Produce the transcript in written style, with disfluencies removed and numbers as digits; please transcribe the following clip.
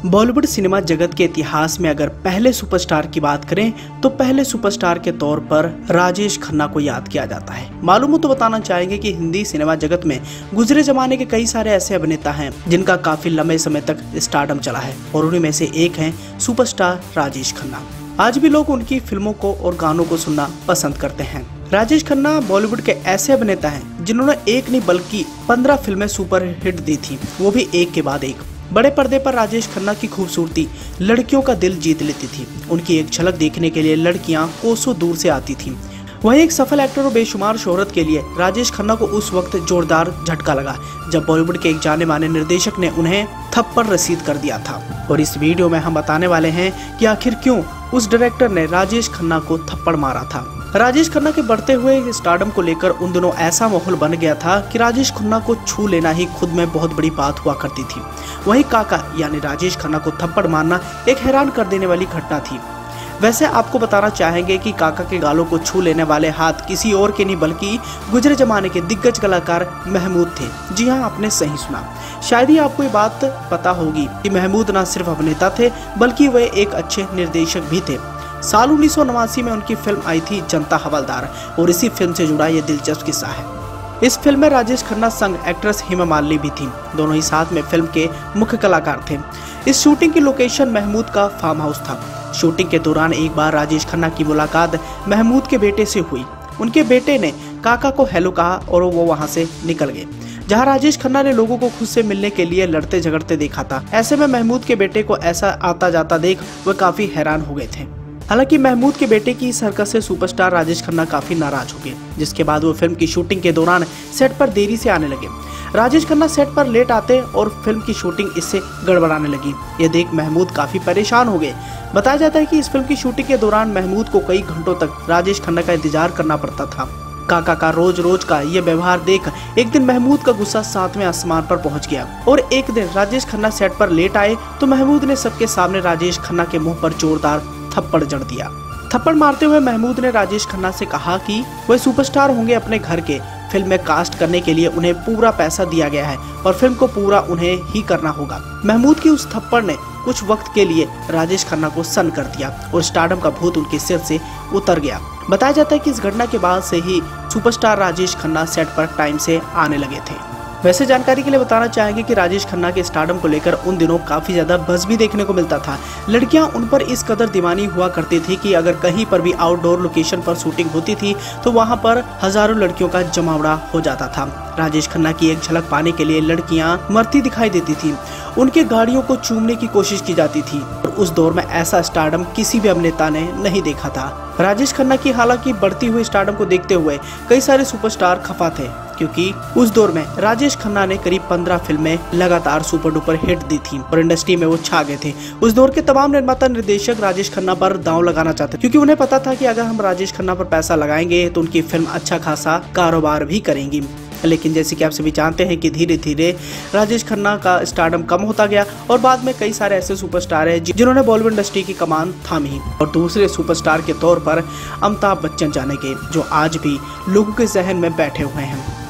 Bollywood cinema जगत के इतिहास में अगर पहले सुपरस्टार की बात करें तो पहले सुपरस्टार के तौर पर राजेश खन्ना को याद किया जाता है। मालूम हो तो बताना चाहेंगे कि हिंदी सिनेमा जगत में गुजरे जमाने के कई सारे ऐसे अभिनेता हैं जिनका काफी लंबे समय तक स्टारडम चला है और उन्हीं में से एक हैं सुपरस्टार राजेश खन्ना। आज भी लोग उनकी फिल्मों को और गानों को सुनना पसंद करते हैं। राजेश खन्ना बॉलीवुड के ऐसे अभिनेता हैं जिन्होंने एक नहीं बल्कि 15 फिल्में सुपर हिट दी थी, वो भी एक के बाद एक। बड़े पर्दे पर राजेश खन्ना की खूबसूरती लड़कियों का दिल जीत लेती थी। उनकी एक झलक देखने के लिए लड़कियां कोसों दूर से आती थीं। वहीं एक सफल एक्टर और बेशुमार शोहरत के लिए राजेश खन्ना को उस वक्त जोरदार झटका लगा जब बॉलीवुड के एक जाने माने निर्देशक ने उन्हें थप्पड़ रसीद कर दिया था। और इस वीडियो में हम बताने वाले हैं कि आखिर क्यों उस डायरेक्टर ने राजेश खन्ना को थप्पड़ मारा था। राजेश खन्ना के बढ़ते हुए स्टारडम को लेकर उन दिनों ऐसा माहौल बन गया था कि राजेश खन्ना को छू लेना ही खुद में बहुत बड़ी बात हुआ करती थी। वहीं काका यानी राजेश खन्ना को थप्पड़ मारना एक हैरान कर देने वाली घटना थी। वैसे आपको बताना चाहेंगे कि काका के गालों को छू लेने वाले हाथ किसी और के नहीं बल्कि गुजरे जमाने के दिग्गज कलाकार महमूद थे। जी हाँ, आपने सही सुना। शायद ही आपको ये बात पता होगी कि महमूद न सिर्फ अभिनेता थे बल्कि वे एक अच्छे निर्देशक भी थे। साल 1989 में उनकी फिल्म आई थी जनता हवलदार और इसी फिल्म से जुड़ा ये दिलचस्प किस्सा है। इस फिल्म में राजेश खन्ना संग एक्ट्रेस हेमा मालिनी भी थी। दोनों ही साथ में फिल्म के मुख्य कलाकार थे। इस शूटिंग की लोकेशन महमूद का फार्म हाउस था। शूटिंग के दौरान एक बार राजेश खन्ना की मुलाकात महमूद के बेटे से हुई। उनके बेटे ने काका को हेलो कहा और वो वहां से निकल गए। जहां राजेश खन्ना ने लोगों को खुद से मिलने के लिए लड़ते झगड़ते देखा था। ऐसे में महमूद के बेटे को ऐसा आता जाता देख वह काफी हैरान हो गए थे। हालांकि महमूद के बेटे की इस हरकत से सुपरस्टार राजेश खन्ना काफी नाराज हो गए, जिसके बाद वो फिल्म की शूटिंग के दौरान सेट पर देरी से आने लगे। राजेश खन्ना सेट पर लेट आते और फिल्म की शूटिंग इससे गड़बड़ाने लगी। ये देख महमूद काफी परेशान हो गए। बताया जाता है कि इस फिल्म की शूटिंग के दौरान महमूद को कई घंटों तक राजेश खन्ना का इंतजार करना पड़ता था। काका का रोज रोज का ये व्यवहार देख एक दिन महमूद का गुस्सा 7वें आसमान पर पहुंच गया और एक दिन राजेश खन्ना सेट पर लेट आए तो महमूद ने सबके सामने राजेश खन्ना के मुंह पर जोरदार थप्पड़ जड़ दिया। थप्पड़ मारते हुए महमूद ने राजेश खन्ना से कहा कि वह सुपरस्टार होंगे अपने घर के। फिल्म में कास्ट करने के लिए उन्हें पूरा पैसा दिया गया है और फिल्म को पूरा उन्हें ही करना होगा। महमूद की उस थप्पड़ ने कुछ वक्त के लिए राजेश खन्ना को सन्न कर दिया और स्टारडम का भूत उनके सिर से उतर गया। बताया जाता है कि इस घटना के बाद से ही सुपरस्टार राजेश खन्ना सेट पर टाइम से आने लगे थे। वैसे जानकारी के लिए बताना चाहेंगे कि राजेश खन्ना के स्टारडम को लेकर उन दिनों काफी ज्यादा बज़ भी देखने को मिलता था। लड़कियां उन पर इस कदर दीवानी हुआ करती थी कि अगर कहीं पर भी आउटडोर लोकेशन पर शूटिंग होती थी तो वहां पर हजारों लड़कियों का जमावड़ा हो जाता था। राजेश खन्ना की एक झलक पाने के लिए लड़कियां मरती दिखाई देती थी। उनके गाड़ियों को चूमने की कोशिश की जाती थी और उस दौर में ऐसा स्टारडम किसी भी अभिनेता ने नहीं देखा था। राजेश खन्ना की हालांकि बढ़ती हुई स्टारडम को देखते हुए कई सारे सुपरस्टार खफा थे, क्योंकि उस दौर में राजेश खन्ना ने करीब 15 फिल्में लगातार सुपर डुपर हिट दी थी और इंडस्ट्री में वो छा गए थे। उस दौर के तमाम निर्माता निर्देशक राजेश खन्ना पर दांव लगाना चाहते, क्योंकि उन्हें पता था कि अगर हम राजेश खन्ना पर पैसा लगाएंगे तो उनकी फिल्म अच्छा खासा कारोबार भी करेंगी। लेकिन जैसे कि आप सभी जानते हैं कि धीरे धीरे राजेश खन्ना का स्टारडम कम होता गया और बाद में कई सारे ऐसे सुपरस्टार हैं जिन्होंने बॉलीवुड इंडस्ट्री की कमान थामी और दूसरे सुपरस्टार के तौर पर अमिताभ बच्चन जाने के, जो आज भी लोगों के जहन में बैठे हुए हैं।